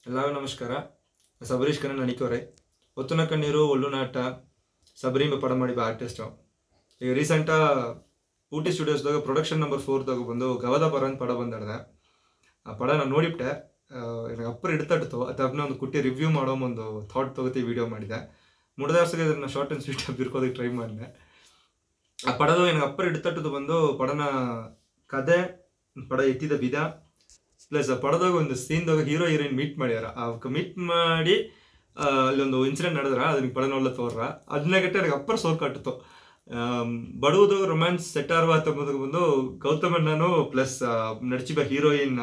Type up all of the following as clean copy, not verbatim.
ಎಲ್ಲರಿಗೂ ನಮಸ್ಕಾರ. ಸಬರೀಶ್ ಕನ್ನ ನಣಿಕೋರೆ ಒತ್ತುನ ಕಣ್ಣೀರು ಒಳ್ಳುನಾಟ ಸಬರಿಂಬ ಪಡ ಮಾಡಿ ಆರ್ಟಿಸ್ಟು ಈಗ ರೀಸೆಂಟಾக ಊಟಿ ಸ್ಟುಡಿಯೋಸ್ದಾಗ ಪ್ರೊಡಕ್ಷನ್ ನಂಬರ್ 4 ಬಂದು ಗವದ ಬರ ಅಂತ ಪಡ ಬಂದಾಡ್ದೆ. ಆ ಪಡ ನಾನು ನೋಡಿಬಿಟ್ಟೆ. ನನಗೆ ಅಪ್ಪರು ಹಿಡ್ತಡ್ತು ಅದನ್ನ ಒಂದು ಕುಟ್ಟಿ ರಿವ್ಯೂ ಮಾಡೋ ಒಂದು ಥಾಟ್ ತಗೋತಿ ವಿಡಿಯೋ ಮಾಡಿದೆ. ಮುಡ್ದ ವರ್ಷಕ್ಕೆ ಇದನ್ನು ಶಾರ್ಟ್ ಆ್ಯಂಡ್ ಸ್ವೀಟ್ ಬಿರ್ಕೋದಕ್ಕೆ ಟ್ರೈ ಮಾಡಿದೆ. ಆ ಪಡದು ನನಗೆ ಅಪ್ಪರು ಹಿಡ್ತಟ್ಟದು ಬಂದು ಪಡನ ಕತೆ ಪಡ ಎತ್ತಿದ ವಿಧ ಪ್ಲಸ್ ಪಡದಾಗ ಒಂದು ಸೀನ್ದಾಗ ಹೀರೋ ಹೀರೋಯಿನ್ ಮೀಟ್ ಮಾಡ್ಯಾರ. ಅವಕ್ಕೆ ಮೀಟ್ ಮಾಡಿ ಅಲ್ಲೊಂದು ಇನ್ಸಿಡೆಂಟ್ ನಡೆದ್ರ ಅದನ್ನ ಪಡನೊಲ್ಲ ತೋರ್ರ ಅದನ್ನ ಗಟ್ಟೆ ನನಗೆ ಅಪ್ಪರ ಸೋರ್ ಕಟ್ಟಿತು. ಬಡವುದು ರೊಮ್ಯಾನ್ಸ್ ಸೆಟ್ ಆರ್ವ ಅಂತಂಬುದು ಬಂದು ಗೌತಮಣ್ಣನು ಪ್ಲಸ್ ನಡಿಸಿದ ಹೀರೋಯಿನ್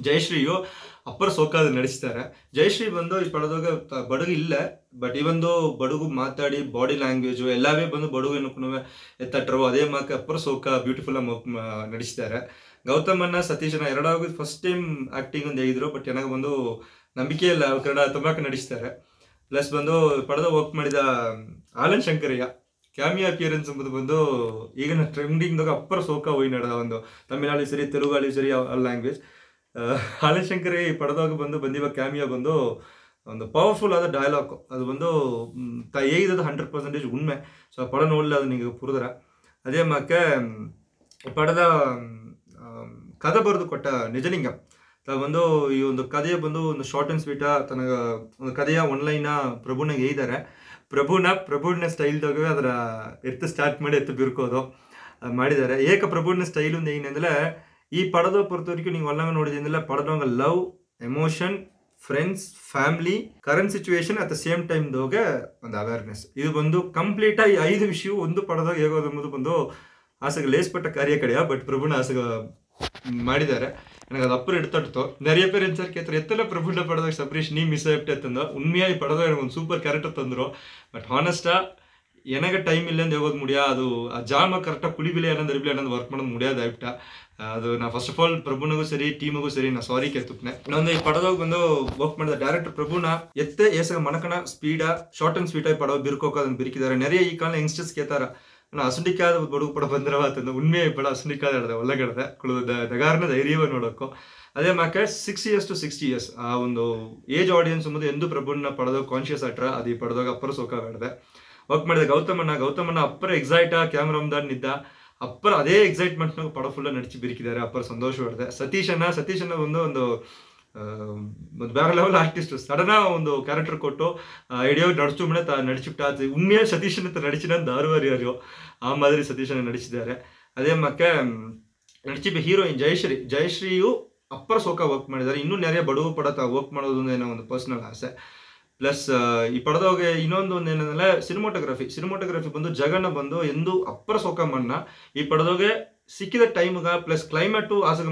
ಜಯಶ್ರೀಯು ಅಪ್ಪರ ಸೋಕಾದ ನಡೆಸ್ತಾರೆ. ಜಯಶ್ರೀ ಬಂದು ಈ ಪಡದಾಗ ಬಡಗು ಇಲ್ಲ, ಬಟ್ ಈ ಒಂದು ಬಡಗು ಮಾತಾಡಿ ಬಾಡಿ ಲ್ಯಾಂಗ್ವೇಜು ಎಲ್ಲವೇ ಬಂದು ಬಡಗು ಏನಕ್ಕೂ ಎತ್ತಟ್ರವು ಅದೇ ಮಾಕ ಅಪ್ಪರ ಸೋಕ ಬ್ಯೂಟಿಫುಲ್ ನಡೆಸ್ತಾರೆ. ಗೌತಮಣ್ಣ ಸತೀಶನ ಎರಡಾಗ ಫಸ್ಟ್ ಟೈಮ್ ಆ್ಯಕ್ಟಿಂಗ್ ಒಂದು ಹೇಗಿದ್ರು, ಬಟ್ ನನಗೆ ಬಂದು ನಂಬಿಕೆ ಇಲ್ಲ ಕನ್ನಡ ತುಂಬಾಕ ನಡೆಸ್ತಾರೆ. ಪ್ಲಸ್ ಬಂದು ಪಡೆದ ವರ್ಕ್ ಮಾಡಿದ ಆನಂದ್ ಶಂಕರಯ್ಯ ಕ್ಯಾಮಿಯಾ ಅಪಿಯರೆನ್ಸ್ ಎಂಬುದು ಬಂದು ಈಗಿನ ಟ್ರೆಂಡಿಂಗ್ದಾಗ ಅಪ್ಪರ ಸೋಕ ಹೋಗಿ ನಡೆದ ಒಂದು ತಮಿಳಾಳಿ ಸರಿ ತೆಲುಗಾಳಿ ಸರಿ ಲ್ಯಾಂಗ್ವೇಜ್. ಆನಂದ್ ಶಂಕರಯ್ಯ ಈ ಪಡೆದಾಗ ಬಂದಿವ ಕ್ಯಾಮಿಯಾ ಬಂದು ಒಂದು ಪವರ್ಫುಲ್ ಆದ ಡೈಲಾಗ್ ಅದು ಬಂದು ಹೇಗಿದ್ದು 100% ಉಣ್ಮೆ. ಸೊ ಆ ಪಡ ನೋಡಲಿ ಅದು ನಿಮಗೆ ಪುರಿದ್ರ ಅದೇ ಮಾಕೆ ಪಡೆದ ಕಥೆ ಬರೆದು ಕೊಟ್ಟ ನಿಜಲಿಂಗಂ ಬಂದು ಈ ಒಂದು ಕಥೆಯ ಬಂದು ಒಂದು ಶಾರ್ಟ್ ಆ್ಯಂಡ್ ಸ್ವೀಟ ತನಗೆ ಒಂದು ಕಥೆಯ ಒನ್ಲೈನ ಪ್ರಭುನಾಗ ಹೇಳಿದ್ದಾರೆ. ಪ್ರಭುನ ಸ್ಟೈಲ್ದಾಗ ಅದರ ಎತ್ತು ಸ್ಟಾರ್ಟ್ ಮಾಡಿ ಎತ್ತು ಬಿರ್ಕೋದು ಮಾಡಿದ್ದಾರೆ. ಏಕ ಪ್ರಭುನ ಸ್ಟೈಲ್ ಒಂದು ಏನಂದ್ರೆ ಈ ಪಡದ ಹೊರತವರೆಗೂ ನೀವು ಒಲ್ಲಂಗ ನೋಡಿದ್ರೆ ಪಡದಂಗ love emotion friends family current situation at the same ಟೈಮ್ದಾಗ ಒಂದು ಅವೇರ್ನೆಸ್ ಇದು ಬಂದು ಕಂಪ್ಲೀಟಾಗಿ 5 ವಿಷಯ ಒಂದು ಪಡದಾಗ ಹೇಗೋದು ಎಂಬುದು ಬಂದು ಆಸೆಗೆ ಲೇಸ್ಪಟ್ಟ ಕಾರ್ಯ ಕಡೆಯ ಬಟ್ ಪ್ರಭುನ ಆಸೆಗೆ ಮಾಡಿದ್ದಾರೆ. எனக்கு அது அப்புறம் எடுத்துட்டோம். நிறைய பேர் என்ன சார் கேட்குற எத்தனை பிரபுண்ட படದಾಗ சபரீஷ் நீ மிஸ் ஆகிட்டே தந்தோம். உண்மையாக ಈ ಪಡದಾಗ எனக்கு ಒಂದು ಸೂಪರ್ ಕ್ಯಾರೆಕ್ಟರ್ ತಂದರು. ಬಟ್ ಹಾನೆಸ್ಟಾ எனக்கு ಟೈಮ್ ಇಲ್ಲ ಅಂತ ಹೇಳೋದು ಮುಡಿಯ ಅದು ಆ ಜಾಮ ಕರೆಕ್ಟಾಗಿ ಕುಳಿಬಿಲೆ ಅನ್ನೋದು ಇರಲಿ ಅನ್ನೋದು ವರ್ಕ್ ಮಾಡೋದು ಮುಡಿಯೋದು ಆಯ್ಬಿಟ್ಟ. ಅದು ನಾ ಫಸ್ಟ್ ಆಫ್ ಆಲ್ ಪ್ರಭುನಿಗೂ ಸರಿ ಟೀಮಿಗೂ ಸರಿ ನಾ ಸಾರಿ ಕೇಳ್ತುಪ್ನೆ. ಇನ್ನೊಂದು ಈ ಪಡದಾಗ ಬಂದು ವರ್ಕ್ ಮಾಡಿದ ಡೈರೆಕ್ಟರ್ ಪ್ರಭುನ ಎತ್ತೆ ಏಸಗ ಮನಕಣ ಸ್ಪೀಡ ಶಾರ್ಟ್ ಅಂಡ್ ಸ್ವೀಟ್ ಆಗಿ ಪಡವ ಬಿರ್ಕೋಕ ಅದನ್ನು ಬಿರಿಕಿದ್ದಾರೆ. நிறைய ಈ ಕಾಲ ಯಂಗ್ಸ್ಟರ್ಸ್ ಕೇಳ್ತಾರ ನಾನು ಅಸುಂಡಿಕಾದ ಬಡುಗು ಪಡ ಬಂದಿರವ ಅಂತಂದು ಉಣ್ಮೆ ಪಡ ಅಸುಂಡಿಕಾದ ಹಿಡ್ದೆ ಒಲ್ಲಗಡ್ದೆ ಕುಳಿದ ದಗಾರನ ಧೈರ್ಯವ ನೋಡೋಕ್ಕೋ ಅದೇ ಮಾಕೆ 6 years to 60 years ಆ ಒಂದು ಏಜ್ ಆಡಿಯನ್ಸ್ ಮುಂದೆ ಎಂದು ಪ್ರಭುನ ಪಡೆದಾಗ ಕಾನ್ಶಿಯಸ್ ಆಟ್ರ ಅದು ಈ ಪಡೆದಾಗ ಅಪ್ಪರ ಸೋಕ ಹಿಡ್ದೆ ವರ್ಕ್ ಮಾಡಿದ ಗೌತಮಣ್ಣ ಅಪ್ಪರ ಎಕ್ಸೈಟ ಕ್ಯಾಮ್ರಾಮ್ದಾನ್ ನಿದ್ದ ಅಪ್ಪರ ಅದೇ ಎಕ್ಸೈಟ್ಮೆಂಟ್ನಾಗ ಪಡ ಫುಲ್ಲ ನಡಿಸಿ ಬಿರಿಕಿದ್ದಾರೆ. ಅಪ್ಪರ ಸಂತೋಷ ಹೊಡೆದೆ. ಸತೀಶನ ಒಂದು ಬೇರೆ ಲೆವೆಲ್ ಆರ್ಟಿಸ್ಟ್ ಸಡನ್ ಒಂದು ಕ್ಯಾರೆಕ್ಟರ್ ಕೊಟ್ಟು ಐಡಿಯಾ ನಡಿಸು ಮನೆ ನಡಿಸಿಬಿಟ್ಟ ಉಣ್ಮೆಯ ಸತೀಶನ ನಡಿಸಿನ ದಾರುವಾರಿ ಅರಿಯೋ ಆ ಮಾದರಿ ಸತೀಶನ ನಡಿಸಿದ್ದಾರೆ. ಅದೇ ಮಕ್ಕೆ ನಡಿಸಿದ ಹೀರೋಯಿನ್ ಜಯಶ್ರೀಯು ಅಪ್ಪರ ಸೋಕ ವರ್ಕ್ ಮಾಡಿದ್ದಾರೆ. ಇನ್ನೂ நிறைய ಬಡವ ಪಡ ವರ್ಕ್ ಮಾಡೋದು ಏನೋ ಒಂದು ಪರ್ಸನಲ್ ಆಸೆ. ಪ್ಲಸ್ ಈ ಪಡದೋಗೆ ಇನ್ನೊಂದು ಏನಂದ್ರೆ ಸಿನಿಮಾಟೋಗ್ರಫಿ ಬಂದು ಜಗನ್ನ ಬಂದು ಎಂದು ಅಪ್ಪರ ಸೋಕ ಮಣ್ಣ ಈ ಪಡದೋಗೆ ಸಿಕ್ಕಿದ ಟೈಮ್ಗ ಪ್ಲಸ್ ಕ್ಲೈಮ್ಯಾಟು ಆಸಗ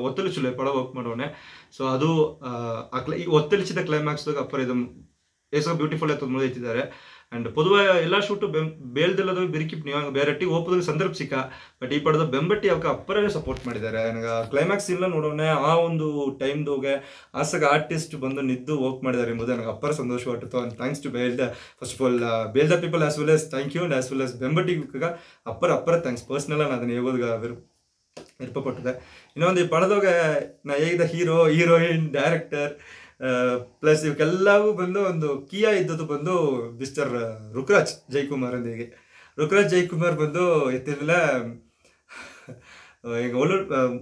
ಒತ್ತಲಿಸಲು ಪಡ ವರ್ಕ್ ಮಾಡೋನೆ. ಸೊ ಅದು ಈ ಒತ್ತಲಿಸಿದ ಕ್ಲೈಮ್ಯಾಕ್ಸ್ದಾಗ ಅಪ್ಪರ ಇದು ಏಸೋ ಬ್ಯೂಟಿಫುಲ್ ಆಯ್ತು ಮುಗಿತಿದ್ದಾರೆ. ಆ್ಯಂಡ್ ಪೊದುವೆ ಎಲ್ಲ ಶೂಟು ಬೇಲ್ದೆಲ್ಲದ ಬಿರಿಕಿಪ್ ನೀವು ಬೇರೆಟ್ಟಿಗೆ ಓಪೋದಾಗ ಸಂದರ್ಭ ಸಿಕ್ಕ ಬಟ್ ಈ ಪಡೆದ ಬೆಂಬಟ್ಟಿ ಅವಕ್ಕೆ ಅಪ್ಪರೇ ಸಪೋರ್ಟ್ ಮಾಡಿದ್ದಾರೆ. ನನಗೆ ಕ್ಲೈಮ್ಯಾಕ್ಸ್ ಇಲ್ಲ ನೋಡೋಣ ಆ ಒಂದು ಟೈಮ್ದೋಗೆ ಆಸಗ ಆರ್ಟಿಸ್ಟ್ ಬಂದು ನಿದ್ದು ವರ್ಕ್ ಮಾಡಿದ್ದಾರೆ ಎಂಬುದು ನನಗೆ ಅಪ್ಪರ ಸಂತೋಷವಾಗ್ತಿತ್ತು. And thanks to first of all ಬೇಲ್ದ people as well as thank you and as well as ಬೆಂಬಟ್ಟಿಗೆ ಅಪ್ಪರ ಥ್ಯಾಂಕ್ಸ್ ಪರ್ಸ್ನಲ್ಲ ನಾನು ಅದನ್ನು ಹೇಗೋದು ವಿರುಪಪಟ್ಟಿದೆ. ಇನ್ನೊಂದು ಈ ಪಡೆದಾಗ ನಾ ಹೇಗಿದ್ದ ಹೀರೋಯಿನ್ ಡೈರೆಕ್ಟರ್ ಪ್ಲಸ್ ಇವಕ್ಕೆಲ್ಲವೂ ಬಂದು ಒಂದು ಕಿಯಾ ಇದ್ದದ್ದು ಬಂದು ಮಿಸ್ಟರ್ ರುಕ್ರಾಜ್ ಜೈಕುಮಾರ್ ಬಂದು ಎತ್ತಿರಲಿಲ್ಲ. ಈಗ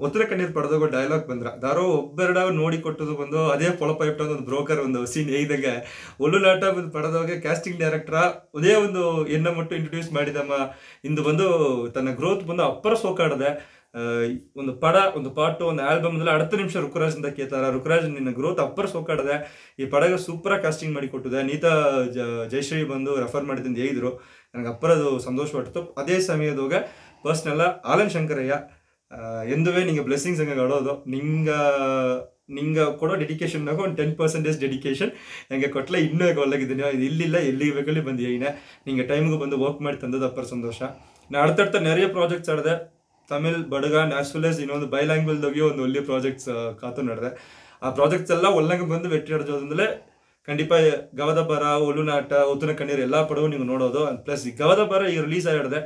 ಒತ್ತಡ ಕಣ್ಣೀರು ಪಡೆದಾಗ ಡೈಲಾಗ್ ಬಂದ್ರ ದಾರೋ ಒಬ್ಬೆರಡ ನೋಡಿ ಕೊಟ್ಟದು ಬಂದು ಅದೇ ಫಾಲೋ ಇಟ್ಟ ಒಂದು ಬ್ರೋಕರ್ ಒಂದು ಸೀನ್ ಹೇಗಿದಂಗೆ ಒಳ್ಳುಲಾಟ ಬಂದು ಪಡೆದಾಗ ಕ್ಯಾಸ್ಟಿಂಗ್ ಡೈರೆಕ್ಟರ್ ಅದೇ ಒಂದು ಎನ್ನ ಮಟ್ಟು ಇಂಟ್ರೊಡ್ಯೂಸ್ ಮಾಡಿದಮ್ಮ ಇಂದು ಬಂದು ತನ್ನ ಗ್ರೋತ್ ಬಂದು ಅಪ್ಪರ ಸೋಕಾಡದೆ ಒಂದು ಪಾಟು ಒಂದು ಆಲ್ಬಮ್ அடுத்த ನಿಮಿಷ ರುಕ್ರಾಜ್ ಅಂತ ಕೇಳ್ತಾರ. ರುಕ್ರಾಜ್ ನಿನ್ನ ಗ್ರೋತ್ ಅಪ್ಪರ್ ಸೋಕಾಡದೆ ಈ ಪಡಗ ಸೂಪರಾಗಿ ಕಾಸ್ಟಿಂಗ್ ಮಾಡಿ ಕೊಟ್ಟಿದೆ. ನೀತಾ ಜಯಶ್ರೀ ಬಂದು ರೆಫರ್ ಮಾಡಿದಂದು ಹೇಳಿದ್ರು. ನನಗೆ ಅಪ್ಪರದು ಸಂತೋಷಪಟ್ಟು ಅದೇ ಸಮಯದಾಗ ಪರ್ಸ್ನಲ್ಲ ಆನಂದ್ ಶಂಕರಯ್ಯ ಎಂದುವೇ ನಿಂಗೆ ಬ್ಲೆಸ್ಸಿಂಗ್ಸ್ ಹಂಗೆ ಆಡೋದು ನಿಂಗೆ ಕೊಡೋ ಡೆಡಿಕೇಶನ್ನಾಗ ಒಂದು 10% ಡೆಡಿಕೇಶನ್ ಹಂಗೆ ಕೊಟ್ಟಲೆ ಇನ್ನೂ ಒಳ್ಳಗಿದ್ದೀನಿ. ಇದು ಇಲ್ಲಿಲ್ಲ ಎಲ್ಲಿಗೆ ಬೇಕಲ್ಲಿ ಬಂದು ಏನೇ ನಿಂಗೆ ಟೈಮ್ಗೆ ಬಂದು ವರ್ಕ್ ಮಾಡಿ ತಂದದ್ದು ಅಪ್ಪರ ಸಂತೋಷ. ನಾನು அடுத்தடுத்த நிறைய ಪ್ರಾಜೆಕ್ಟ್ಸ್ ಆಡಿದೆ. ತಮಿಳ್ ಬಡಗ ಆಸ್ ವೆಲ್ ಎಸ್ ಇನ್ನೊಂದು ಬೈಲ್ಯಾಂಗ್ವೇಜ್ದಾಗೆ ಒಂದು ಒಳ್ಳೆ ಪ್ರಾಜೆಕ್ಟ್ಸ್ ಕಾತು ನಡೆದೆ. ಆ ಪ್ರಾಜೆಕ್ಟ್ಸ್ ಎಲ್ಲ ಒಳ್ಳಂಗೆ ಬಂದು ವೆಟ್ಟಿ ಆಡೋದಂದ್ರೆ ಖಂಡಿತ ಗವದ ಬರ ಒಳ್ಳುನಾಟ ಒತ್ತುನ ಕಣ್ಣೀರು ಎಲ್ಲ ಪಡವು ನೀವು ನೋಡೋದು. ಪ್ಲಸ್ ಗವದ ಬರ ಈಗ ರಿಲೀಸ್ ಆಗಿಡಿದೆ.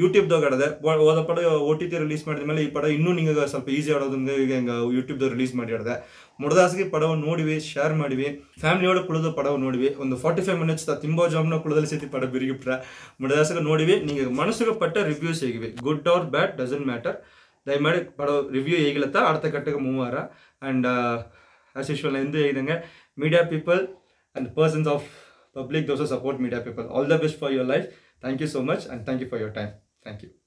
ಯೂಟ್ಯೂಬ್ದಾಗ ಆಡದೆ ಹೋದ ಪಡ OTT ರಿಲೀಸ್ ಮಾಡಿದ ಮೇಲೆ ಈ ಪಡ ಇನ್ನೂ ನಿಂಗೆ ಸ್ವಲ್ಪ ಈಸಿ ಆಡೋದಂಗೆ ಈಗ ಹಿಂಗೆ ಯೂಟ್ಯೂಬ್ದಾಗ ರಿಲೀಸ್ ಮಾಡಿ ಆಡಿದೆ. ಮುಡದಾಸಿಗೆ ಪಡವನ್ನು ನೋಡಿವಿ, ಶೇರ್ ಮಾಡಿವಿ, ಫ್ಯಾಮಿಲಿಯೊಳಗೆ ಕುಳಿದು ಪಡವು ನೋಡಿವಿ. ಒಂದು 45 ಮಿನಿಟ್ಸ್ ತಿಂಬೋ ಜಾಮ್ನ ಕುಳದಲ್ಲಿ ಸತಿ ಪಡ ಬಿರಿಗಿಬಿಟ್ರ ಮುಡದಾಸಿಗೆ ನೋಡಿವಿ. ನಿಂಗೆ ಮನಸ್ಸಿಗೆ ಪಟ್ಟ ರಿವ್ಯೂಸ್ ಹೇಗಿವೆ, good or bad doesn't matter. ದಯಮಾಡಿ ಪಡ ರಿವ್ಯೂ ಹೇಗಿಲತ್ತ ಆಡ್ತಾ ಕಟ್ಟಗೆ ಮೂವಾರ. ಆ್ಯಂಡ್ ಆಸ್ ಯೂಶ್ವಲ್ ಎಂದು ಹೇಳಿದಂಗೆ media people and persons of public, those who support media people, all the best for your life. Thank you so much and thank you for your time. Thank you.